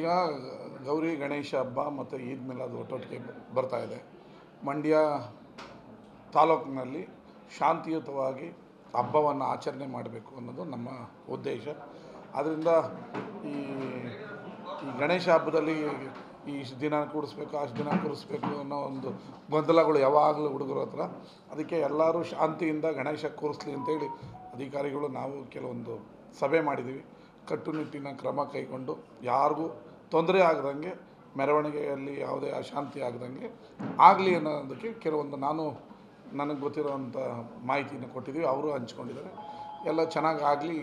ಈಗ ಗೌರಿ ಗಣೇಶ ಹಬ್ಬ ಮತ್ತು ಈದ್ ಮಿಲಾದ್ ಒಟ್ಟೊಟ್ಟಿಗೆ ಬರ್ತಾ ಇದೆ. ಮಂಡ್ಯ ತಾಲೂಕಿನಲ್ಲಿ ಶಾಂತಿಯುತವಾಗಿ ಹಬ್ಬವನ್ನು ಆಚರಣೆ ಮಾಡಬೇಕು ಅನ್ನೋದು ನಮ್ಮ ಉದ್ದೇಶ. ಆದ್ದರಿಂದ ಈ ಈ ಗಣೇಶ ಹಬ್ಬದಲ್ಲಿ ಇಷ್ಟು ದಿನ ಕೂಡಿಸ್ಬೇಕು, ಅಷ್ಟು ದಿನ ಕೂರಿಸ್ಬೇಕು ಅನ್ನೋ ಒಂದು ಗೊಂದಲಗಳು ಯಾವಾಗಲೂ ಹುಡುಗರ ಹತ್ರ. ಅದಕ್ಕೆ ಎಲ್ಲರೂ ಶಾಂತಿಯಿಂದ ಗಣೇಶ ಕೂರಿಸ್ಲಿ ಅಂತೇಳಿ ಅಧಿಕಾರಿಗಳು ನಾವು ಕೆಲವೊಂದು ಸಭೆ ಮಾಡಿದ್ದೀವಿ. ಕಟ್ಟುನಿಟ್ಟಿನ ಕ್ರಮ ಕೈಗೊಂಡು ಯಾರಿಗೂ ತೊಂದರೆ ಆಗದಂಗೆ, ಮೆರವಣಿಗೆಯಲ್ಲಿ ಯಾವುದೇ ಅಶಾಂತಿ ಆಗದಂಗೆ ಆಗಲಿ ಅನ್ನೋದಕ್ಕೆ ಕೆಲವೊಂದು ನನಗೆ ಗೊತ್ತಿರೋವಂಥ ಮಾಹಿತಿನ ಕೊಟ್ಟಿದ್ದೀವಿ. ಅವರು ಹಂಚ್ಕೊಂಡಿದ್ದಾರೆ. ಎಲ್ಲ ಚೆನ್ನಾಗಿ ಆಗಲಿ.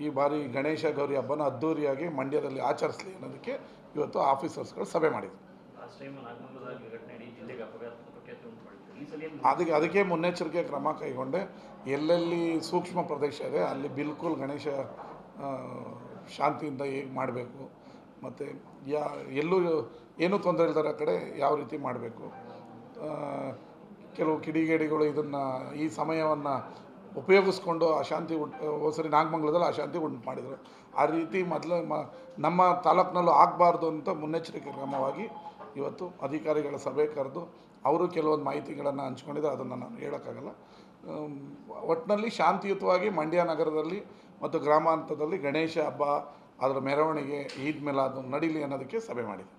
ಈ ಬಾರಿ ಗಣೇಶ ಗೌರಿ ಹಬ್ಬನ ಅದ್ಧೂರಿಯಾಗಿ ಮಂಡ್ಯದಲ್ಲಿ ಆಚರಿಸಲಿ ಅನ್ನೋದಕ್ಕೆ ಇವತ್ತು ಆಫೀಸರ್ಸ್ಗಳು ಸಭೆ ಮಾಡಿದ್ವಿ. ಅದಕ್ಕೆ ಮುನ್ನೆಚ್ಚರಿಕೆ ಕ್ರಮ ಕೈಗೊಂಡೆ. ಎಲ್ಲೆಲ್ಲಿ ಸೂಕ್ಷ್ಮ ಪ್ರದೇಶ ಇದೆ ಅಲ್ಲಿ ಬಿಲ್ಕುಲ್ ಗಣೇಶ ಶಾಂತಿಯಿಂದ ಹೇಗೆ ಮಾಡಬೇಕು, ಮತ್ತು ಎಲ್ಲೂ ಏನೂ ತೊಂದರೆ ಇಲ್ದರ ಕಡೆ ಯಾವ ರೀತಿ ಮಾಡಬೇಕು. ಕೆಲವು ಕಿಡಿಗೇಡಿಗಳು ಇದನ್ನು ಈ ಸಮಯವನ್ನು ಉಪಯೋಗಿಸ್ಕೊಂಡು ಅಶಾಂತಿ ಸರಿ ನಾಗಮಂಗಲದಲ್ಲಿ ಅಶಾಂತಿ ಉಂಟು ಮಾಡಿದರು. ಆ ರೀತಿ ನಮ್ಮ ತಾಲೂಕಿನಲ್ಲೂ ಆಗಬಾರ್ದು ಅಂತ ಮುನ್ನೆಚ್ಚರಿಕೆ ಕ್ರಮವಾಗಿ ಇವತ್ತು ಅಧಿಕಾರಿಗಳ ಸಭೆ ಕರೆದು ಅವರು ಕೆಲವೊಂದು ಮಾಹಿತಿಗಳನ್ನು ಹಂಚ್ಕೊಂಡಿದ್ದಾರೆ. ಅದನ್ನು ನಾನು ಹೇಳೋಕ್ಕಾಗಲ್ಲ. ಒಟ್ಟಿನಲ್ಲಿ ಶಾಂತಿಯುತವಾಗಿ ಮಂಡ್ಯ ನಗರದಲ್ಲಿ ಮತ್ತು ಗ್ರಾಮಾಂತರದಲ್ಲಿ ಗಣೇಶ ಹಬ್ಬ, ಅದರ ಮೆರವಣಿಗೆ, ಈದ್ ಮಿಲಾದ್ ನಡೀಲಿ ಅನ್ನೋದಕ್ಕೆ ಸಭೆ ಮಾಡಿದೆ.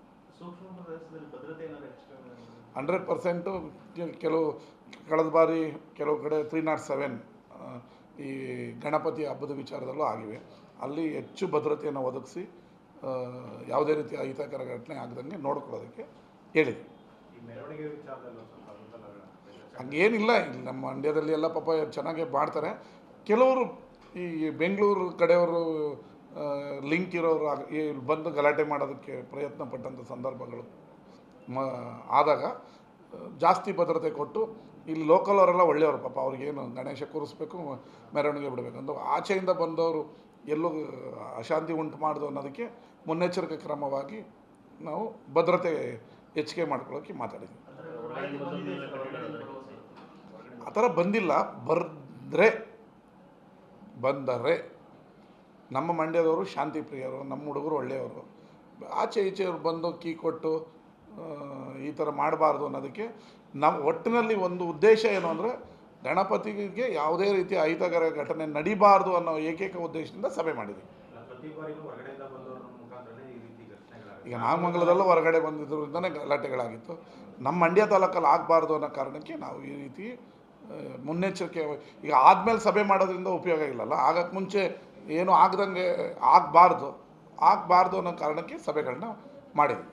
100% ಕೆಲವು ಕಳೆದ ಬಾರಿ ಕೆಲವು ಕಡೆ 307 ಈ ಗಣಪತಿ ಹಬ್ಬದ ವಿಚಾರದಲ್ಲೂ ಆಗಿವೆ. ಅಲ್ಲಿ ಹೆಚ್ಚು ಭದ್ರತೆಯನ್ನು ಒದಗಿಸಿ ಯಾವುದೇ ರೀತಿಯ ಅಹಿತಕರ ಘಟನೆ ಆಗದಂಗೆ ನೋಡ್ಕೊಳ್ಳೋದಕ್ಕೆ ಹೇಳಿದೆ. ಹಂಗೇನಿಲ್ಲ, ಇಲ್ಲಿ ನಮ್ಮ ಮಂಡ್ಯದಲ್ಲಿ ಎಲ್ಲ ಪಾಪ ಚೆನ್ನಾಗೇ ಮಾಡ್ತಾರೆ. ಕೆಲವರು ಈ ಬೆಂಗಳೂರು ಕಡೆಯವರು ಲಿಂಕ್ ಇರೋರು ಬಂದು ಗಲಾಟೆ ಮಾಡೋದಕ್ಕೆ ಪ್ರಯತ್ನ ಪಟ್ಟಂಥ ಸಂದರ್ಭಗಳು ಆದಾಗ ಜಾಸ್ತಿ ಭದ್ರತೆ ಕೊಟ್ಟು, ಇಲ್ಲಿ ಲೋಕಲ್ ಅವರೆಲ್ಲ ಒಳ್ಳೆಯವರು ಪಾಪ, ಅವ್ರಿಗೇನು ಗಣೇಶ ಕೂರಿಸ್ಬೇಕು, ಮೆರವಣಿಗೆ ಬಿಡಬೇಕು ಅಂತ ಆಚೆಯಿಂದ ಬಂದವರು ಎಲ್ಲೂ ಅಶಾಂತಿ ಉಂಟು ಮಾಡೋದು ಅನ್ನೋದಕ್ಕೆ ಮುನ್ನೆಚ್ಚರಿಕೆ ಕ್ರಮವಾಗಿ ನಾವು ಭದ್ರತೆ ಹೆಚ್ಚಿಗೆ ಮಾಡ್ಕೊಳ್ಳೋಕ್ಕೆ ಮಾತಾಡಿದ್ವಿ. ಆ ಥರ ಬಂದಿಲ್ಲ. ಬಂದರೆ ನಮ್ಮ ಮಂಡ್ಯದವರು ಶಾಂತಿ ಪ್ರಿಯರು, ನಮ್ಮ ಹುಡುಗರು ಒಳ್ಳೆಯವರು. ಆಚೆ ಈಚೆಯವರು ಬಂದು ಕೀ ಕೊಟ್ಟು ಈ ಥರ ಮಾಡಬಾರ್ದು ಅನ್ನೋದಕ್ಕೆ ನಮ್ಮ ಒಟ್ಟಿನಲ್ಲಿ ಒಂದು ಉದ್ದೇಶ ಏನು ಅಂದರೆ, ಗಣಪತಿಗೆ ಯಾವುದೇ ರೀತಿಯ ಅಹಿತಕರ ಘಟನೆ ನಡೀಬಾರ್ದು ಅನ್ನೋ ಏಕೈಕ ಉದ್ದೇಶದಿಂದ ಸಭೆ ಮಾಡಿದ್ವಿ. ಈಗ ನಾಗಮಂಗಲದಲ್ಲೂ ಹೊರಗಡೆ ಬಂದಿದ್ದರಿಂದನೇ ಗಲಾಟೆಗಳಾಗಿತ್ತು. ನಮ್ಮ ಮಂಡ್ಯ ತಾಲೂಕಲ್ಲಿ ಆಗಬಾರ್ದು ಅನ್ನೋ ಕಾರಣಕ್ಕೆ ನಾವು ಈ ರೀತಿ ಮುನ್ನೆಚ್ಚರಿಕೆ. ಈಗ ಆದಮೇಲೆ ಸಭೆ ಮಾಡೋದ್ರಿಂದ ಉಪಯೋಗ ಇಲ್ಲಲ್ಲ. ಆಗಕ್ಕೆ ಮುಂಚೆ ಏನು ಆಗದಂಗೆ ಆಗಬಾರ್ದು ಅನ್ನೋ ಕಾರಣಕ್ಕೆ ಸಭೆಗಳನ್ನ ಮಾಡಿದ್ವಿ.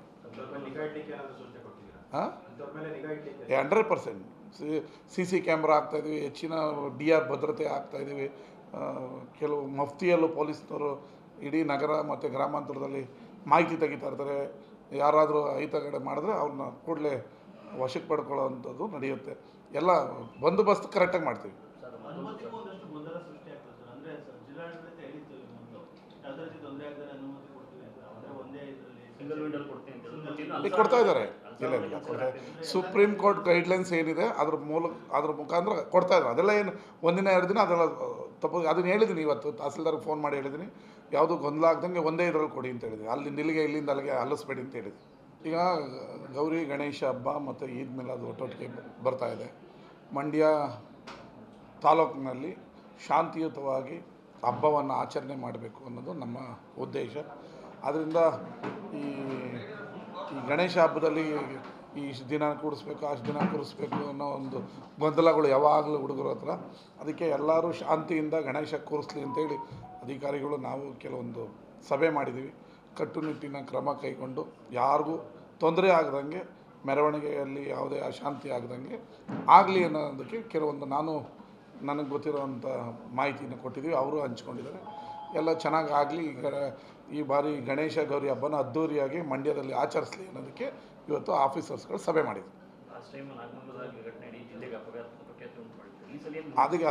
100% CC ಕ್ಯಾಮ್ರಾ ಹಾಕ್ತಾಯಿದ್ವಿ, ಹೆಚ್ಚಿನ DR ಭದ್ರತೆ ಹಾಕ್ತಾಯಿದ್ದೀವಿ. ಕೆಲವು ಮಫ್ತಿಯಲ್ಲೂ ಪೊಲೀಸ್ನವರು ಇಡೀ ನಗರ ಮತ್ತು ಗ್ರಾಮಾಂತರದಲ್ಲಿ ಮಾಹಿತಿ ತೆಗಿತಾ ಇರ್ತಾರೆ. ಯಾರಾದರೂ ಅಹಿತಕರ ಮಾಡಿದ್ರೆ ಅವ್ರನ್ನ ಕೂಡಲೇ ವಶಕ್ಕೆ ಪಡ್ಕೊಳ್ಳೋ ಅಂಥದ್ದು ನಡೆಯುತ್ತೆ. ಎಲ್ಲ ಬಂದೋಬಸ್ತ್ ಕರೆಕ್ಟಾಗಿ ಮಾಡ್ತೀವಿ. ಕೊಡ್ತಾ ಇದ್ದಾರೆ. ಇಲ್ಲ ಸುಪ್ರೀಂ ಕೋರ್ಟ್ ಗೈಡ್ಲೈನ್ಸ್ ಏನಿದೆ ಅದ್ರ ಮುಖಾಂತರ ಕೊಡ್ತಾ ಇದ್ದಾರೆ. ಅದೆಲ್ಲ ಏನು ಒಂದಿನ 2 ದಿನ ಅದೆಲ್ಲ ತಪ್ಪು. ಅದನ್ನು ಹೇಳಿದ್ದೀನಿ, ಇವತ್ತು ತಹಸೀಲ್ದಾರ್ಗೆ ಫೋನ್ ಮಾಡಿ ಹೇಳಿದ್ದೀನಿ, ಯಾವುದು ಗೊಂದಲ ಆಗ್ದಂಗೆ ಒಂದೇ ಇದರಲ್ಲಿ ಕೊಡಿ ಅಂತ ಹೇಳಿದ್ದೀನಿ. ಇಲ್ಲಿಗೆ ಇಲ್ಲಿಂದ ಅಲ್ಲಿಗೆ ಹಲ್ಲಿಸ್ಬೇಡಿ ಅಂತ ಹೇಳಿದ್ದೀನಿ. ಈಗ ಗೌರಿ ಗಣೇಶ ಹಬ್ಬ ಮತ್ತು ಈದ್ ಮಿಲಾದ್ ಒಟ್ಟೊಟ್ಟಿಗೆ ಬರ್ತಾ ಇದೆ. ಮಂಡ್ಯ ತಾಲೂಕಿನಲ್ಲಿ ಶಾಂತಿಯುತವಾಗಿ ಹಬ್ಬವನ್ನು ಆಚರಣೆ ಮಾಡಬೇಕು ಅನ್ನೋದು ನಮ್ಮ ಉದ್ದೇಶ. ಆದ್ದರಿಂದ ಈ ಗಣೇಶ ಹಬ್ಬದಲ್ಲಿ ಇಷ್ಟು ದಿನ ಕೂಡಿಸ್ಬೇಕು, ಅಷ್ಟು ದಿನ ಕೂರಿಸ್ಬೇಕು ಅನ್ನೋ ಒಂದು ಗೊಂದಲಗಳು ಯಾವಾಗಲೂ ಹುಡುಗರ ಹತ್ರ. ಅದಕ್ಕೆ ಎಲ್ಲರೂ ಶಾಂತಿಯಿಂದ ಗಣೇಶ ಕೂರಿಸ್ಲಿ ಅಂತೇಳಿ ಅಧಿಕಾರಿಗಳು ನಾವು ಕೆಲವೊಂದು ಸಭೆ ಮಾಡಿದ್ದೀವಿ. ಕಟ್ಟುನಿಟ್ಟಿನ ಕ್ರಮ ಕೈಗೊಂಡು ಯಾರಿಗೂ ತೊಂದರೆ ಆಗದಂಗೆ, ಮೆರವಣಿಗೆಯಲ್ಲಿ ಯಾವುದೇ ಅಶಾಂತಿ ಆಗದಂಗೆ ಆಗಲಿ ಅನ್ನೋದಕ್ಕೆ ಕೆಲವೊಂದು ನನಗೆ ಗೊತ್ತಿರೋವಂಥ ಮಾಹಿತಿನ ಕೊಟ್ಟಿದ್ದೀವಿ. ಅವರು ಹಂಚ್ಕೊಂಡಿದ್ದಾರೆ. ಎಲ್ಲ ಚೆನ್ನಾಗಿ ಆಗಲಿ. ಈ ಬಾರಿ ಗಣೇಶ ಗೌರಿ ಹಬ್ಬನ ಅದ್ಧೂರಿಯಾಗಿ ಮಂಡ್ಯದಲ್ಲಿ ಆಚರಿಸಲಿ ಅನ್ನೋದಕ್ಕೆ ಇವತ್ತು ಆಫೀಸರ್ಸ್ಗಳು ಸಭೆ ಮಾಡಿದ್ವಿ.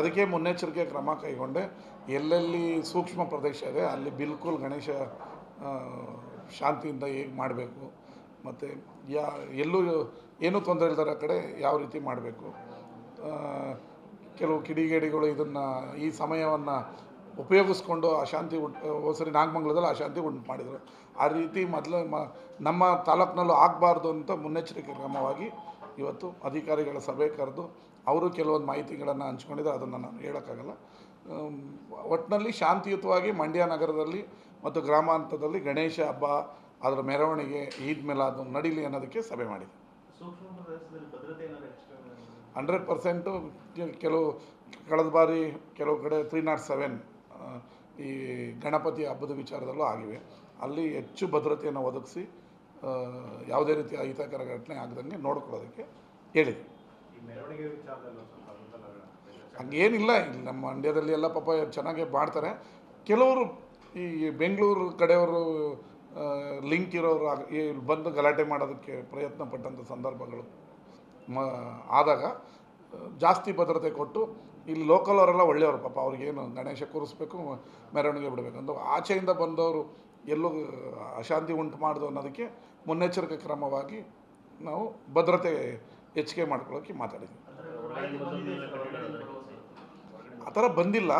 ಅದಕ್ಕೆ ಮುನ್ನೆಚ್ಚರಿಕೆ ಕ್ರಮ ಕೈಗೊಂಡೆ. ಎಲ್ಲೆಲ್ಲಿ ಸೂಕ್ಷ್ಮ ಪ್ರದೇಶ ಇದೆ ಅಲ್ಲಿ ಬಿಲ್ಕುಲ್ ಗಣೇಶ ಶಾಂತಿಯಿಂದ ಹೇಗೆ ಮಾಡಬೇಕು, ಮತ್ತು ಎಲ್ಲೂ ಏನೂ ತೊಂದರೆ ಇಲ್ದರ ಕಡೆ ಯಾವ ರೀತಿ ಮಾಡಬೇಕು. ಕೆಲವು ಕಿಡಿಗೇಡಿಗಳು ಇದನ್ನು ಈ ಸಮಯವನ್ನು ಉಪಯೋಗಿಸ್ಕೊಂಡು ಅಶಾಂತಿ ಸರಿ ನಾಗಮಂಗಲದಲ್ಲಿ ಅಶಾಂತಿ ಉಂಟು ಮಾಡಿದರು. ಆ ರೀತಿ ಮೊದಲು ನಮ್ಮ ತಾಲೂಕಿನಲ್ಲೂ ಆಗಬಾರ್ದು ಅಂತ ಮುನ್ನೆಚ್ಚರಿಕೆ ಕ್ರಮವಾಗಿ ಇವತ್ತು ಅಧಿಕಾರಿಗಳ ಸಭೆ ಕರೆದು ಅವರು ಕೆಲವೊಂದು ಮಾಹಿತಿಗಳನ್ನು ಹಂಚ್ಕೊಂಡಿದ್ದಾರೆ. ಅದನ್ನು ನಾನು ಹೇಳೋಕ್ಕಾಗಲ್ಲ. ಒಟ್ಟಿನಲ್ಲಿ ಶಾಂತಿಯುತವಾಗಿ ಮಂಡ್ಯ ನಗರದಲ್ಲಿ ಮತ್ತು ಗ್ರಾಮಾಂತರದಲ್ಲಿ ಗಣೇಶ ಹಬ್ಬ ಅದರ ಮೆರವಣಿಗೆ ಈದ್ ಮಿಲಾದ್ ನಡೀಲಿ ಅನ್ನೋದಕ್ಕೆ ಸಭೆ ಮಾಡಿದೆ. 100% ಕೆಲವು ಕಳೆದ ಬಾರಿ ಕೆಲವು ಕಡೆ 307 ಈ ಗಣಪತಿ ಹಬ್ಬದ ವಿಚಾರದಲ್ಲೂ ಆಗಿವೆ. ಅಲ್ಲಿ ಹೆಚ್ಚು ಭದ್ರತೆಯನ್ನು ಒದಗಿಸಿ ಯಾವುದೇ ರೀತಿಯ ಅಹಿತಕರ ಘಟನೆ ಆಗದಂಗೆ ನೋಡ್ಕೊಳ್ಳೋದಕ್ಕೆ ಹೇಳಿದೆ. ಹಂಗೇನಿಲ್ಲ, ಇಲ್ಲಿ ನಮ್ಮ ಮಂಡ್ಯದಲ್ಲಿ ಎಲ್ಲ ಪಾಪ ಚೆನ್ನಾಗೇ ಮಾಡ್ತಾರೆ. ಕೆಲವರು ಈ ಬೆಂಗಳೂರು ಕಡೆಯವರು ಲಿಂಕ್ ಇರೋರು ಬಂದು ಗಲಾಟೆ ಮಾಡೋದಕ್ಕೆ ಪ್ರಯತ್ನ ಪಟ್ಟಂಥ ಸಂದರ್ಭಗಳು ಆದಾಗ ಜಾಸ್ತಿ ಭದ್ರತೆ ಕೊಟ್ಟು ಇಲ್ಲಿ ಲೋಕಲ್ ಅವರೆಲ್ಲ ಒಳ್ಳೆಯವರು ಪಾಪ, ಅವ್ರಿಗೇನು ಗಣೇಶ ಕೂರಿಸ್ಬೇಕು, ಮೆರವಣಿಗೆ ಬಿಡಬೇಕು ಅಂತ ಆಚೆಯಿಂದ ಬಂದವರು ಎಲ್ಲೂ ಅಶಾಂತಿ ಉಂಟು ಮಾಡೋದು ಅನ್ನೋದಕ್ಕೆ ಮುನ್ನೆಚ್ಚರಿಕೆ ಕ್ರಮವಾಗಿ ನಾವು ಭದ್ರತೆ ಹೆಚ್ಚಿಗೆ ಮಾಡ್ಕೊಳ್ಳೋಕ್ಕೆ ಮಾತಾಡಿದ್ವಿ. ಆ ಥರ ಬಂದಿಲ್ಲ.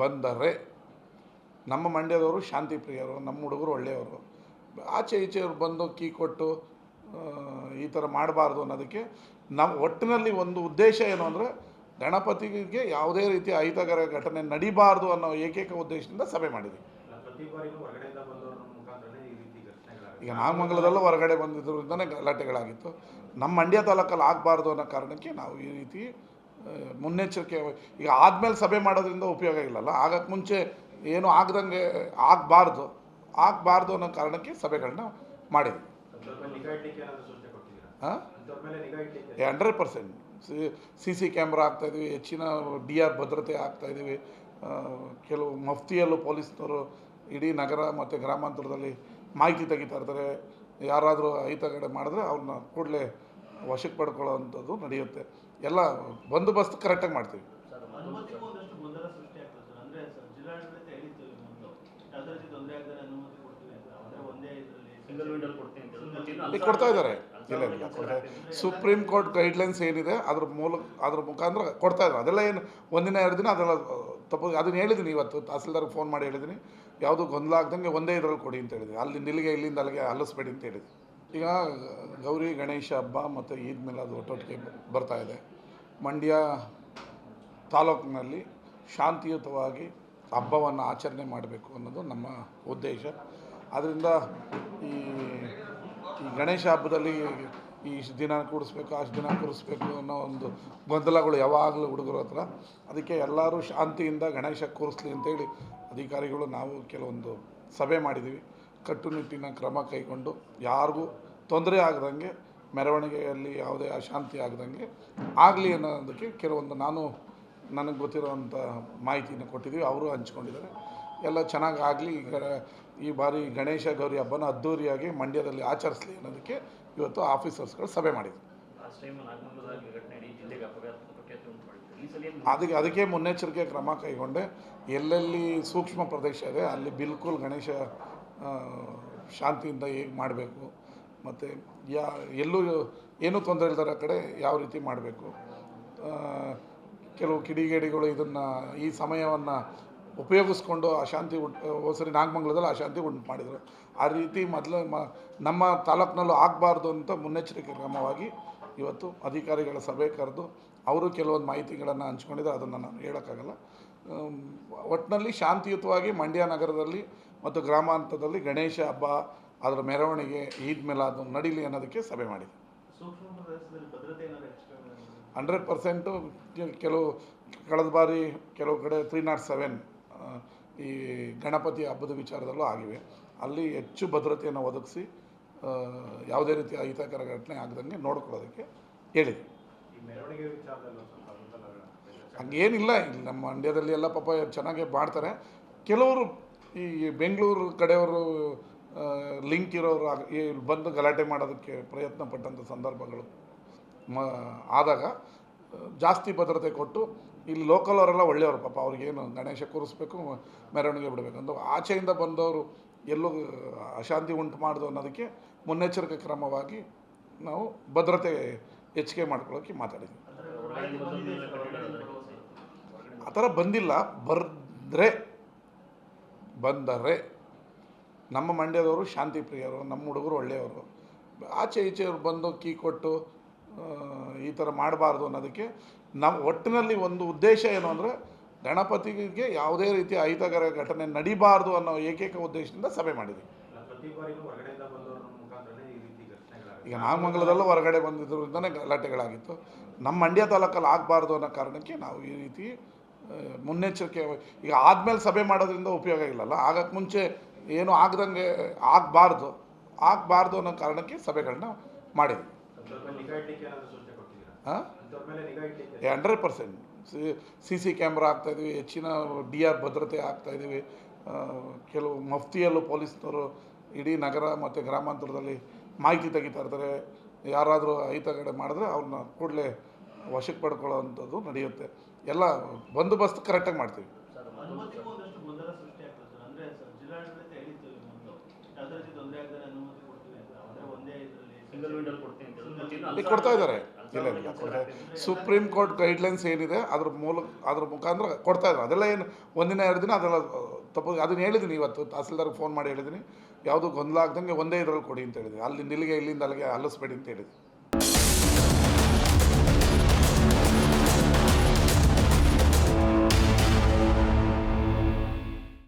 ಬಂದರೆ ನಮ್ಮ ಮಂಡ್ಯದವರು ಶಾಂತಿ ಪ್ರಿಯರು, ನಮ್ಮ ಹುಡುಗರು ಒಳ್ಳೆಯವರು. ಆಚೆ ಈಚೆಯವರು ಬಂದು ಕೀ ಕೊಟ್ಟು ಈ ಥರ ಮಾಡಬಾರ್ದು ಅನ್ನೋದಕ್ಕೆ ನಮ್ಮ ಒಟ್ಟಿನಲ್ಲಿ ಒಂದು ಉದ್ದೇಶ ಏನು ಅಂದರೆ ಗಣಪತಿಗೆ ಯಾವುದೇ ರೀತಿಯ ಅಹಿತಕರ ಘಟನೆ ನಡಿಬಾರ್ದು ಅನ್ನೋ ಏಕೈಕ ಉದ್ದೇಶದಿಂದ ಸಭೆ ಮಾಡಿದ್ವಿ. ಈಗ ನಾಗಮಂಗಲದಲ್ಲೂ ಹೊರಗಡೆ ಬಂದಿದ್ದರಿಂದನೇ ಗಲಾಟೆಗಳಾಗಿತ್ತು. ನಮ್ಮ ಮಂಡ್ಯ ತಾಲೂಕಲ್ಲಿ ಆಗಬಾರ್ದು ಅನ್ನೋ ಕಾರಣಕ್ಕೆ ನಾವು ಈ ರೀತಿ ಮುನ್ನೆಚ್ಚರಿಕೆ. ಈಗ ಆದಮೇಲೆ ಸಭೆ ಮಾಡೋದ್ರಿಂದ ಉಪಯೋಗ ಇಲ್ಲಲ್ಲ, ಆಗಕ್ಕೆ ಮುಂಚೆ ಏನು ಆಗದಂಗೆ ಆಗಬಾರ್ದು ಅನ್ನೋ ಕಾರಣಕ್ಕೆ ಸಭೆಗಳನ್ನ ಮಾಡಿದ್ವಿ. 100% CC ಕ್ಯಾಮ್ರಾ ಹಾಕ್ತಾಯಿದ್ವಿ, ಹೆಚ್ಚಿನ DR ಭದ್ರತೆ ಹಾಕ್ತಾಯಿದ್ದೀವಿ. ಕೆಲವು ಮಫ್ತಿಯಲ್ಲೂ ಪೊಲೀಸ್ನವರು ಇಡೀ ನಗರ ಮತ್ತು ಗ್ರಾಮಾಂತರದಲ್ಲಿ ಮಾಹಿತಿ ತೆಗಿತಾ ಇರ್ತಾರೆ. ಯಾರಾದರೂ ಅಹಿತಕರ ಮಾಡಿದ್ರೆ ಅವ್ರನ್ನ ಕೂಡಲೇ ವಶಕ್ಕೆ ಪಡ್ಕೊಳ್ಳೋ ಅಂಥದ್ದು ನಡೆಯುತ್ತೆ. ಎಲ್ಲ ಬಂದೋಬಸ್ತ್ ಕರೆಕ್ಟಾಗಿ ಮಾಡ್ತೀವಿ. ಈಗ ಕೊಡ್ತಾ ಇದ್ದಾರೆ. ಇಲ್ಲ ಸುಪ್ರೀಂ ಕೋರ್ಟ್ ಗೈಡ್ಲೈನ್ಸ್ ಏನಿದೆ ಅದ್ರ ಮುಖಾಂತರ ಕೊಡ್ತಾ ಇದ್ದಾರೆ. ಅದೆಲ್ಲ ಏನು ಒಂದಿನ 2 ದಿನ ಅದೆಲ್ಲ ತಪ್ಪು. ಅದನ್ನು ಹೇಳಿದ್ದೀನಿ ಇವತ್ತು ತಹಸೀಲ್ದಾರ್ಗೆ ಫೋನ್ ಮಾಡಿ ಹೇಳಿದ್ದೀನಿ, ಯಾವುದೂ ಗೊಂದಲ ಆಗ್ದಂಗೆ ಒಂದೇ ಇದರಲ್ಲಿ ಕೊಡಿ ಅಂತ ಹೇಳಿದ್ದೀನಿ. ಇಲ್ಲಿಂದ ಅಲ್ಲಿಗೆ ಹಲ್ಲಿಸ್ಬೇಡಿ ಅಂತ ಹೇಳಿದ್ವಿ. ಈಗ ಗೌರಿ ಗಣೇಶ ಹಬ್ಬ ಮತ್ತು ಈದ್ ಮಿಲಾದ್ ಒಟ್ಟೊಟ್ಟಿಗೆ ಬರ್ತಾ ಇದೆ. ಮಂಡ್ಯ ತಾಲೂಕಿನಲ್ಲಿ ಶಾಂತಿಯುತವಾಗಿ ಹಬ್ಬವನ್ನು ಆಚರಣೆ ಮಾಡಬೇಕು ಅನ್ನೋದು ನಮ್ಮ ಉದ್ದೇಶ. ಆದ್ದರಿಂದ ಈ ಗಣೇಶ ಹಬ್ಬದಲ್ಲಿ ಇಷ್ಟು ದಿನ ಕೂಡಿಸ್ಬೇಕು, ಅಷ್ಟು ದಿನ ಕೂರಿಸ್ಬೇಕು ಅನ್ನೋ ಒಂದು ಗೊಂದಲಗಳು ಯಾವಾಗಲೂ ಹುಡುಗರ ಹತ್ರ. ಅದಕ್ಕೆ ಎಲ್ಲರೂ ಶಾಂತಿಯಿಂದ ಗಣೇಶ ಕೂರಿಸ್ಲಿ ಅಂತೇಳಿ ಅಧಿಕಾರಿಗಳು ನಾವು ಕೆಲವೊಂದು ಸಭೆ ಮಾಡಿದ್ದೀವಿ. ಕಟ್ಟುನಿಟ್ಟಿನ ಕ್ರಮ ಕೈಗೊಂಡು ಯಾರಿಗೂ ತೊಂದರೆ ಆಗದಂಗೆ, ಮೆರವಣಿಗೆಯಲ್ಲಿ ಯಾವುದೇ ಅಶಾಂತಿ ಆಗದಂಗೆ ಆಗಲಿ ಅನ್ನೋದಕ್ಕೆ ಕೆಲವೊಂದು ನನಗೆ ಗೊತ್ತಿರೋವಂಥ ಮಾಹಿತಿಯನ್ನು ಕೊಟ್ಟಿದ್ದೀವಿ. ಅವರು ಹಂಚ್ಕೊಂಡಿದ್ದಾರೆ. ಎಲ್ಲ ಚೆನ್ನಾಗಿ ಆಗಲಿ. ಈ ಬಾರಿ ಗಣೇಶ ಗೌರಿ ಹಬ್ಬನ ಅದ್ಧೂರಿಯಾಗಿ ಮಂಡ್ಯದಲ್ಲಿ ಆಚರಿಸಲಿ ಅನ್ನೋದಕ್ಕೆ ಇವತ್ತು ಆಫೀಸರ್ಸ್ಗಳು ಸಭೆ ಮಾಡಿದ್ವಿ. ಅದಕ್ಕೆ ಮುನ್ನೆಚ್ಚರಿಕೆ ಕ್ರಮ ಕೈಗೊಂಡೆ. ಎಲ್ಲೆಲ್ಲಿ ಸೂಕ್ಷ್ಮ ಪ್ರದೇಶ ಇದೆ ಅಲ್ಲಿ ಬಿಲ್ಕುಲ್ ಗಣೇಶ ಶಾಂತಿಯಿಂದ ಹೇಗೆ ಮಾಡಬೇಕು, ಮತ್ತು ಎಲ್ಲೂ ಏನೂ ತೊಂದರೆ ಇಲ್ಲದ ಕಡೆ ಯಾವ ರೀತಿ ಮಾಡಬೇಕು. ಕೆಲವು ಕಿಡಿಗೇಡಿಗಳು ಈ ಸಮಯವನ್ನು ಉಪಯೋಗಿಸ್ಕೊಂಡು ಅಶಾಂತಿ ಸರಿ ನಾಗಮಂಗಲದಲ್ಲಿ ಅಶಾಂತಿ ಉಂಟು ಮಾಡಿದರು. ಆ ರೀತಿ ಮೊದಲು ನಮ್ಮ ತಾಲೂಕಿನಲ್ಲೂ ಆಗಬಾರ್ದು ಅಂತ ಮುನ್ನೆಚ್ಚರಿಕೆ ಕ್ರಮವಾಗಿ ಇವತ್ತು ಅಧಿಕಾರಿಗಳ ಸಭೆ ಕರೆದು ಅವರು ಕೆಲವೊಂದು ಮಾಹಿತಿಗಳನ್ನು ಹಂಚ್ಕೊಂಡಿದ್ದಾರೆ. ಅದನ್ನು ನಾನು ಹೇಳೋಕ್ಕಾಗಲ್ಲ. ಒಟ್ಟಿನಲ್ಲಿ ಶಾಂತಿಯುತವಾಗಿ ಮಂಡ್ಯ ನಗರದಲ್ಲಿ ಮತ್ತು ಗ್ರಾಮಾಂತರದಲ್ಲಿ ಗಣೇಶ ಹಬ್ಬ ಅದರ ಮೆರವಣಿಗೆ ಈದ್ ಮಿಲಾದ್ ನಡೀಲಿ ಅನ್ನೋದಕ್ಕೆ ಸಭೆ ಮಾಡಿದೆ. 100% ಕೆಲವು ಕಳೆದ ಬಾರಿ ಕೆಲವು ಕಡೆ 307 ಈ ಗಣಪತಿ ಹಬ್ಬದ ವಿಚಾರದಲ್ಲೂ ಆಗಿವೆ. ಅಲ್ಲಿ ಹೆಚ್ಚು ಭದ್ರತೆಯನ್ನು ಒದಗಿಸಿ ಯಾವುದೇ ರೀತಿಯ ಅಹಿತಕರ ಘಟನೆ ಆಗದಂಗೆ ನೋಡ್ಕೊಳ್ಳೋದಕ್ಕೆ ಹೇಳಿದೆ. ಹಂಗೇನಿಲ್ಲ, ಇಲ್ಲಿ ನಮ್ಮ ಮಂಡ್ಯದಲ್ಲಿ ಎಲ್ಲ ಪಾಪ ಚೆನ್ನಾಗೇ ಮಾಡ್ತಾರೆ. ಕೆಲವರು ಈ ಬೆಂಗಳೂರು ಕಡೆಯವರು ಲಿಂಕ್ ಇರೋರು ಬಂದು ಗಲಾಟೆ ಮಾಡೋದಕ್ಕೆ ಪ್ರಯತ್ನ ಪಟ್ಟಂಥ ಸಂದರ್ಭಗಳು ಆದಾಗ ಜಾಸ್ತಿ ಭದ್ರತೆ ಕೊಟ್ಟು ಇಲ್ಲಿ ಲೋಕಲ್ ಅವರೆಲ್ಲ ಒಳ್ಳೆಯವರು ಪಾಪ, ಅವ್ರಿಗೇನು ಗಣೇಶ ಕೂರಿಸ್ಬೇಕು, ಮೆರವಣಿಗೆ ಬಿಡಬೇಕು ಅಂತ ಆಚೆಯಿಂದ ಬಂದವರು ಎಲ್ಲೂ ಅಶಾಂತಿ ಉಂಟು ಮಾಡೋದು ಅನ್ನೋದಕ್ಕೆ ಮುನ್ನೆಚ್ಚರಿಕೆ ಕ್ರಮವಾಗಿ ನಾವು ಭದ್ರತೆ ಹೆಚ್ಚಿಗೆ ಮಾಡ್ಕೊಳ್ಳೋಕ್ಕೆ ಮಾತಾಡಿದ್ವಿ. ಆ ಥರ ಬಂದಿಲ್ಲ. ಬಂದರೆ ನಮ್ಮ ಮಂಡ್ಯದವರು ಶಾಂತಿ ಪ್ರಿಯರು, ನಮ್ಮ ಹುಡುಗರು ಒಳ್ಳೆಯವರು. ಆಚೆ ಈಚೆಯವ್ರು ಬಂದು ಕೀ ಕೊಟ್ಟು ಈ ಥರ ಮಾಡಬಾರ್ದು ಅನ್ನೋದಕ್ಕೆ ನಮ್ಮ ಒಟ್ಟಿನಲ್ಲಿ ಒಂದು ಉದ್ದೇಶ ಏನು ಅಂದರೆ, ಗಣಪತಿಗೆ ಯಾವುದೇ ರೀತಿಯ ಅಹಿತಕರ ಘಟನೆ ನಡಿಬಾರ್ದು ಅನ್ನೋ ಏಕೈಕ ಉದ್ದೇಶದಿಂದ ಸಭೆ ಮಾಡಿದ್ವಿ. ಈಗ ನಾಗಮಂಗಲದಲ್ಲೂ ಹೊರಗಡೆ ಬಂದಿದ್ದರಿಂದನೇ ಗಲಾಟೆಗಳಾಗಿತ್ತು. ನಮ್ಮ ಮಂಡ್ಯ ತಾಲೂಕಲ್ಲಿ ಆಗಬಾರ್ದು ಅನ್ನೋ ಕಾರಣಕ್ಕೆ ನಾವು ಈ ರೀತಿ ಮುನ್ನೆಚ್ಚರಿಕೆ. ಈಗ ಆದಮೇಲೆ ಸಭೆ ಮಾಡೋದ್ರಿಂದ ಉಪಯೋಗ ಇಲ್ಲಲ್ಲ, ಆಗಕ್ಕೆ ಮುಂಚೆ ಏನು ಆಗದಂಗೆ ಆಗಬಾರ್ದು ಅನ್ನೋ ಕಾರಣಕ್ಕೆ ಸಭೆಗಳನ್ನ ಮಾಡಿದ್ವಿ. 100% CC ಕ್ಯಾಮ್ರಾ ಹಾಕ್ತಾಯಿದ್ವಿ, ಹೆಚ್ಚಿನ DR ಭದ್ರತೆ ಹಾಕ್ತಾಯಿದ್ದೀವಿ. ಕೆಲವು ಮಫ್ತಿಯಲ್ಲೂ ಪೊಲೀಸ್ನವರು ಇಡೀ ನಗರ ಮತ್ತು ಗ್ರಾಮಾಂತರದಲ್ಲಿ ಮಾಹಿತಿ ತೆಗಿತಾ ಇರ್ತಾರೆ. ಯಾರಾದರೂ ಅಹಿತಗಡೆ ಮಾಡಿದ್ರೆ ಅವ್ರನ್ನ ಕೂಡಲೇ ವಶಕ್ಕೆ ಪಡ್ಕೊಳ್ಳೋವಂಥದ್ದು ನಡೆಯುತ್ತೆ. ಎಲ್ಲ ಬಂದೋಬಸ್ತ್ ಕರೆಕ್ಟಾಗಿ ಮಾಡ್ತೀವಿ. ಕೊಡ್ತಾ ಇದ್ದಾರೆ. ಇಲ್ಲ ಸುಪ್ರೀಂ ಕೋರ್ಟ್ ಗೈಡ್ಲೈನ್ಸ್ ಏನಿದೆ ಅದ್ರ ಮುಖಾಂತರ ಕೊಡ್ತಾ ಇದ್ದಾರೆ. ಅದೆಲ್ಲ ಏನು ಒಂದಿನ 2 ದಿನ ಅದೆಲ್ಲ ತಪ್ಪು. ಅದನ್ನು ಹೇಳಿದ್ದೀನಿ, ಇವತ್ತು ತಹಸೀಲ್ದಾರ್ಗೆ ಫೋನ್ ಮಾಡಿ ಹೇಳಿದ್ದೀನಿ, ಯಾವುದು ಗೊಂದಲ ಆಗ್ದಂಗೆ ಒಂದೇ ಇದರಲ್ಲಿ ಕೊಡಿ ಅಂತ ಹೇಳಿದ್ದೀನಿ. ಅಲ್ಲಿಂದ ಇಲ್ಲಿಗೆ, ಇಲ್ಲಿಂದ ಅಲ್ಲಿಗೆ ಹಲ್ಲಿಸ್ಬೇಡಿ ಅಂತ ಹೇಳಿದ್ದೀನಿ.